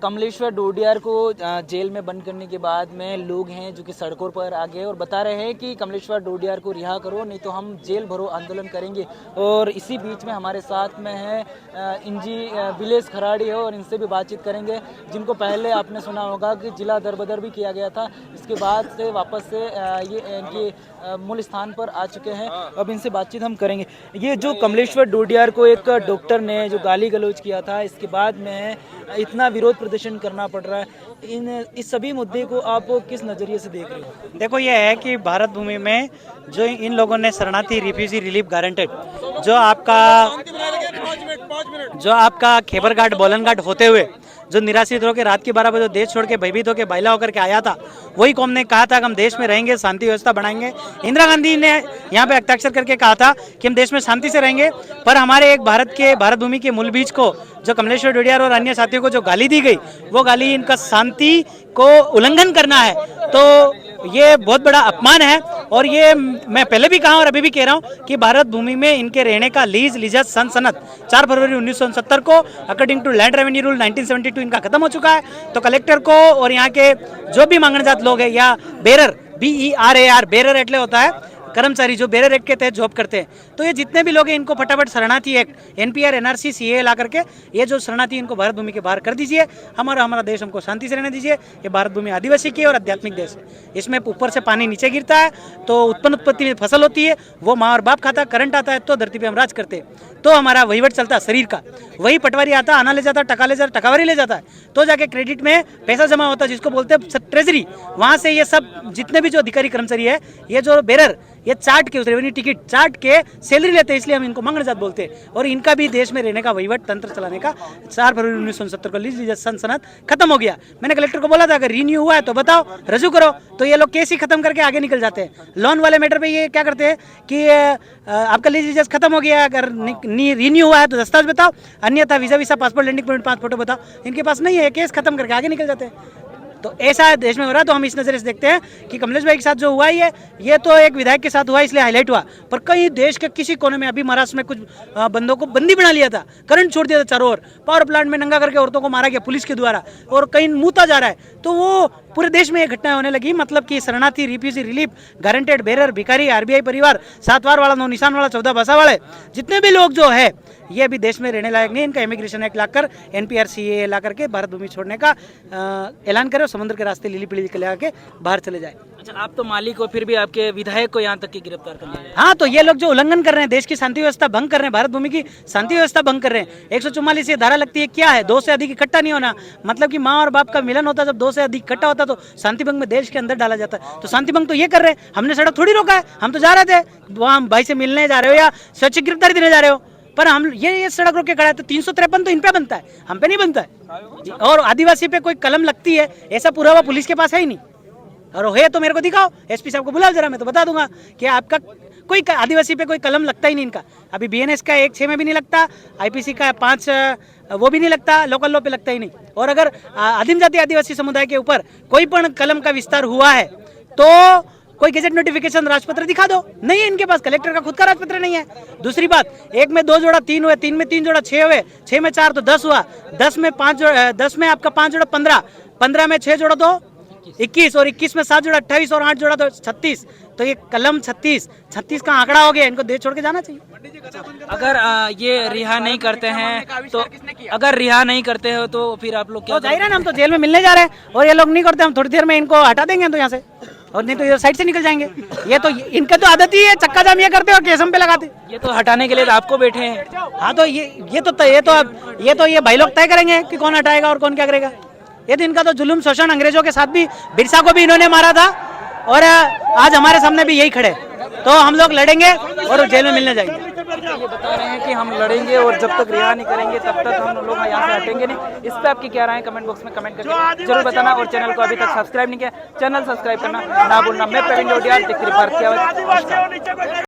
कमलेश्वर डोडियार को जेल में बंद करने के बाद में लोग हैं जो कि सड़कों पर आ गए और बता रहे हैं कि कमलेश्वर डोडियार को रिहा करो, नहीं तो हम जेल भरो आंदोलन करेंगे। और इसी बीच में हमारे साथ में है इंजी विलेज खराड़ी है और इनसे भी बातचीत करेंगे, जिनको पहले आपने सुना होगा कि जिला दरबदर भी किया गया था। इसके बाद से वापस से ये इनके मूल स्थान पर आ चुके हैं। अब इनसे बातचीत हम करेंगे। ये जो कमलेश्वर डोडियार को एक डॉक्टर ने जो गाली गलौज किया था, इसके बाद में इतना विरोध प्रदर्शन करना पड़ रहा है, इस सभी मुद्दे को आप किस नज़रिए से देख रहे हो? देखो, ये है कि भारत भूमि में जो इन लोगों ने शरणार्थी रिफ्यूजी रिलीफ गारंटेड जो आपका खेबर घाट बोलन घाट होते हुए जो निराश्रित होकर रात के 12 बजे देश छोड़ के भयभीत होकर बैला होकर के आया था, वही कौम ने कहा था कि हम देश में रहेंगे, शांति व्यवस्था बढ़ाएंगे। इंदिरा गांधी ने यहाँ पे हस्ताक्षर करके कहा था कि हम देश में शांति से रहेंगे, पर हमारे एक भारत भूमि के मूल बीज को जो कमलेश्वर डोडियार और अन्य साथियों को जो गाली दी गई, वो गाली इनका शांति को उल्लंघन करना है। तो ये बहुत बड़ा अपमान है और ये मैं पहले भी कहा और अभी भी कह रहा हूँ कि भारत भूमि में इनके रहने का लिजत सनसनत 4 फरवरी 1969 को according to land revenue rule 1972 इनका खत्म हो चुका है। तो कलेक्टर को और यहाँ के जो भी मांगनजात लोग हैं या बेरर BERAR बेरर एटले होता है कर्मचारी जो बेरर एक्ट के तहत जॉब करते हैं, तो ये जितने भी लोग हैं इनको फटाफट शरणार्थी एक्ट NPR NRC CA ला करके ये जो शरणार्थी इनको भारत भूमि के बाहर कर दीजिए। हमारा देश हमको शांति से रहने दीजिए। ये भारत भूमि आदिवासी की और आध्यात्मिक देश है, इसमें ऊपर से पानी नीचे गिरता है तो उत्पत्ति में फसल होती है, वो माँ और बाप खाता, करंट आता है तो धरती पे हम राज करते हैं, तो हमारा वहीवट चलता है शरीर का। वही पटवारी आता, आना ले जाता, टका ले जाता, टकावारी ले जाता है, तो जाके क्रेडिट में पैसा जमा होता है जिसको बोलते हैं ट्रेजरी। वहाँ से ये सब जितने भी जो अधिकारी कर्मचारी है, ये जो बेरर ये चार्ट के उस रेवेन्यू टिकट चार्ट के सैलरी लेते हैं, इसलिए हम इनको मंगलजात बोलते हैं। और इनका भी देश में रहने का वहीवट तंत्र चलाने का 4 फरवरी 1969 को लिजत सनसनत खत्म हो गया। मैंने कलेक्टर को बोला था अगर रिन्यू हुआ है तो बताओ, रजू करो, तो ये लोग केस ही खत्म करके आगे निकल जाते हैं। लोन वाले मैटर पे ये क्या करते हैं कि आपका लिजत खत्म हो गया, अगर रिन्यू हुआ है तो दस्तावेज बताओ, अन्यथा visa passport landing permit 5 photo बताओ। इनके पास नहीं है, केस खत्म करके आगे निकल जाते हैं। तो ऐसा देश में हो रहा है। तो हम इस नज़र से देखते हैं कि कमलेश भाई के साथ जो हुआ है ये तो एक विधायक के साथ हुआ इसलिए हाईलाइट हुआ, पर कई देश के किसी कोने में, अभी महाराष्ट्र में कुछ बंदों को बंदी बना लिया था, करंट छोड़ दिया था चारों ओर, पावर प्लांट में नंगा करके औरतों को मारा गया पुलिस के द्वारा, और कहीं मुता जा रहा है। तो वो पूरे देश में ये घटनाएं होने लगी। मतलब कि शरणार्थी रिफ्यूजी रिलीफ गारंटेड बेरर भिखारी RBI परिवार 7 वार वाला 9 निशान वाला 14 भाषा वाले जितने भी लोग जो है ये अभी देश में रहने लायक नहीं। इनका इमिग्रेशन एक्ट लाकर NPR CA ला करके भारत भूमि छोड़ने का ऐलान करे और समुद्र के रास्ते लीली पीली के के बाहर चले जाए। अच्छा, आप तो मालिक हो, फिर भी आपके विधायक को यहाँ तक की गिरफ्तार कर लिया। हाँ, तो ये लोग जो उल्लंघन कर रहे हैं, देश की शांति व्यवस्था भंग कर रहे हैं, भारत भूमि की शांति व्यवस्था भंग कर रहे हैं। 144 ये धारा लगती है, क्या है, 2 से अधिक इकट्ठा नहीं होना। मतलब कि माँ और बाप का मिलन होता है, जब 2 से अधिक इकट्ठा होता तो शांति भंग में देश के अंदर डाला जाता है। तो शांति भंग तो ये कर रहे हैं। हमने सड़क थोड़ी रोका है, हम तो जा रहे थे वहाँ भाई से मिलने जा रहे हो या स्वैच्छिक गिरफ्तारी देने जा रहे हो, पर हम ये सड़क रोक के खड़ा है। तो 353 तो इन पे बनता है, हम पे नहीं बनता है। और आदिवासी पे कोई कलम लगती है ऐसा पुरावा पुलिस के पास है ही नहीं, और है तो मेरे को दिखाओ, SP साहब को बुलाओ जरा, मैं तो बता दूंगा कि आपका कोई आदिवासी पे कोई कलम लगता ही नहीं इनका। अभी BNS का 1/6 में भी नहीं लगता, IPC का 5 वो भी नहीं लगता, लोकल लॉ पे लगता ही नहीं। और अगर आदिम जाति आदिवासी समुदाय के ऊपर कोई पण कलम का विस्तार हुआ है तो कोई गेजेट नोटिफिकेशन राजपत्र दिखा दो, नहीं है इनके पास, कलेक्टर का खुद का राजपत्र नहीं है। दूसरी बात, 1 में 2 जोड़ा 3 हुए, 3 में 3 जोड़ा 6 हुए, 6 में 4 तो 10 हुआ, 10 में आपका 5 जोड़ा 15, 15 में 6 जोड़ा तो 21, और 21 में 7 जोड़ा 28, और 8 जोड़ा तो 36। तो ये कलम 36 का आंकड़ा हो गया, इनको देश छोड़ के जाना चाहिए। अगर ये रिहा नहीं करते हैं तो, अगर रिहा नहीं करते हो तो फिर आप लोग क्या जाहिर है ना, हम तो जेल में मिलने जा रहे हैं और ये लोग नहीं करते, हम थोड़ी देर में इनको हटा देंगे तो यहाँ से, और नहीं तो ये साइड से निकल जाएंगे। ये तो इनका तो आदत ही है, चक्का जाम ये करते और केस हम पे लगाते। ये तो हटाने के लिए आपको बैठे हैं। हाँ, तो ये भाई लोग तय करेंगे कि कौन हटाएगा और कौन क्या करेगा। ये तो इनका तो जुल्म शोषण अंग्रेजों के साथ भी, बिरसा को भी इन्होंने मारा था और आज हमारे सामने भी यही खड़े। तो हम लोग लड़ेंगे और जेल में मिलने जाएंगे। ये बता रहे हैं कि हम लड़ेंगे और जब तक रिहा नहीं करेंगे तब तक हम लोग यहाँ से हटेंगे नहीं। इस पर आपकी क्या राय है, कमेंट बॉक्स में कमेंट करके जरूर बताना। और चैनल को अभी तक सब्सक्राइब नहीं किया, चैनल सब्सक्राइब करना ना भूलना। मैं प्रवीण डोडियार, दिख रही भारतीय।